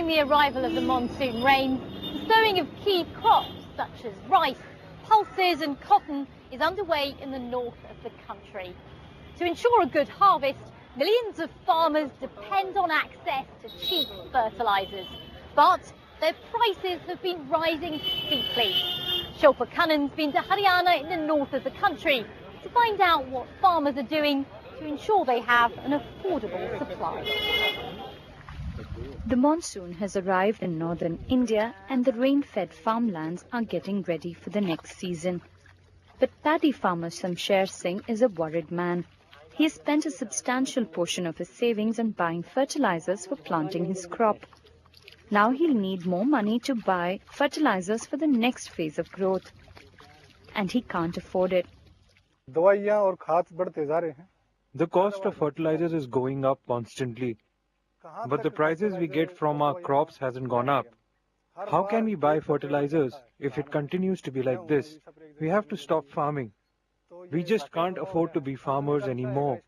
Following the arrival of the monsoon rains, the sowing of key crops such as rice, pulses and cotton is underway in the north of the country. To ensure a good harvest, millions of farmers depend on access to cheap fertilizers. But their prices have been rising steeply. Shilpa Kannan's been to Haryana in the north of the country to find out what farmers are doing to ensure they have an affordable supply. The monsoon has arrived in northern India and the rain-fed farmlands are getting ready for the next season. But paddy farmer Shamsher Singh is a worried man. He has spent a substantial portion of his savings on buying fertilizers for planting his crop. Now he'll need more money to buy fertilizers for the next phase of growth. And he can't afford it. The cost of fertilizers is going up constantly. But the prices we get from our crops hasn't gone up. How can we buy fertilizers if it continues to be like this? We have to stop farming. We just can't afford to be farmers anymore.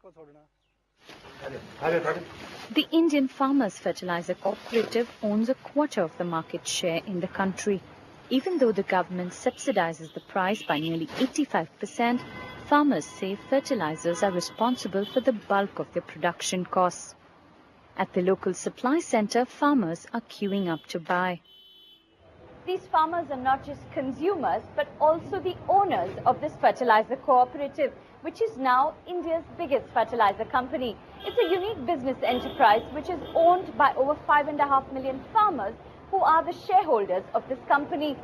The Indian Farmers Fertilizer Cooperative owns a quarter of the market share in the country. Even though the government subsidizes the price by nearly 85%, farmers say fertilizers are responsible for the bulk of their production costs. At the local supply center, farmers are queuing up to buy. These farmers are not just consumers, but also the owners of this fertilizer cooperative, which is now India's biggest fertilizer company. It's a unique business enterprise which is owned by over 5.5 million farmers who are the shareholders of this company.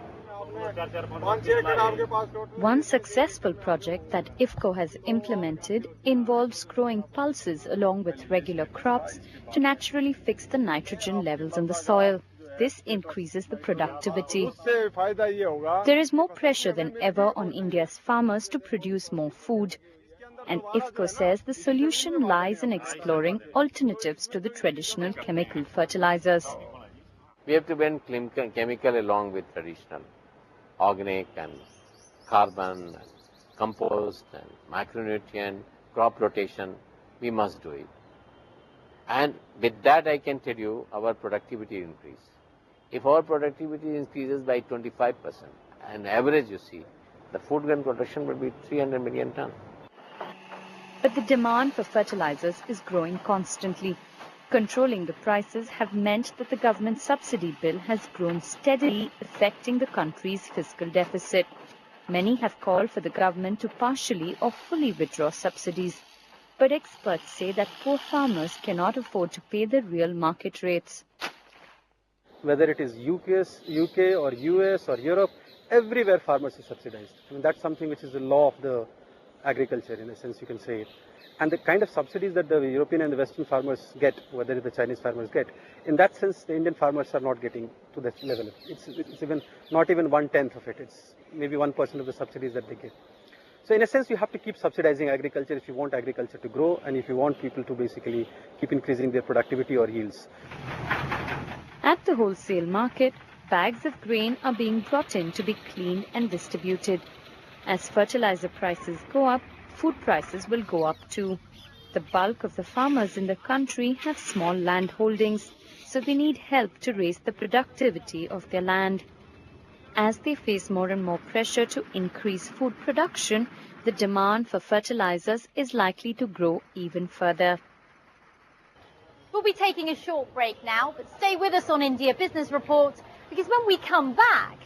One successful project that IFFCO has implemented involves growing pulses along with regular crops to naturally fix the nitrogen levels in the soil. This increases the productivity. There is more pressure than ever on India's farmers to produce more food. And IFFCO says the solution lies in exploring alternatives to the traditional chemical fertilizers. We have to blend chemical along with traditional, organic and carbon, and compost and macronutrient, crop rotation. We must do it. And with that I can tell you our productivity increase. If our productivity increases by 25%, and average you see, the food grain production will be 300 million tons. But the demand for fertilizers is growing constantly. Controlling the prices have meant that the government subsidy bill has grown steadily, affecting the country's fiscal deficit. Many have called for the government to partially or fully withdraw subsidies. But experts say that poor farmers cannot afford to pay the real market rates. Whether it is UK or US or Europe, everywhere farmers are subsidized. I mean, that's something which is the law of the agriculture, in a sense you can say it. And the kind of subsidies that the European and the Western farmers get, whether the Chinese farmers get, in that sense the Indian farmers are not getting to that level. It's even not even 1/10 of it. It's maybe 1% of the subsidies that they get. So in a sense you have to keep subsidizing agriculture if you want agriculture to grow and if you want people to basically keep increasing their productivity or yields. At the wholesale market, bags of grain are being brought in to be cleaned and distributed. As fertilizer prices go up, food prices will go up too. The bulk of the farmers in the country have small land holdings, so they need help to raise the productivity of their land. As they face more and more pressure to increase food production, the demand for fertilizers is likely to grow even further. We'll be taking a short break now, but stay with us on India Business Report, because when we come back,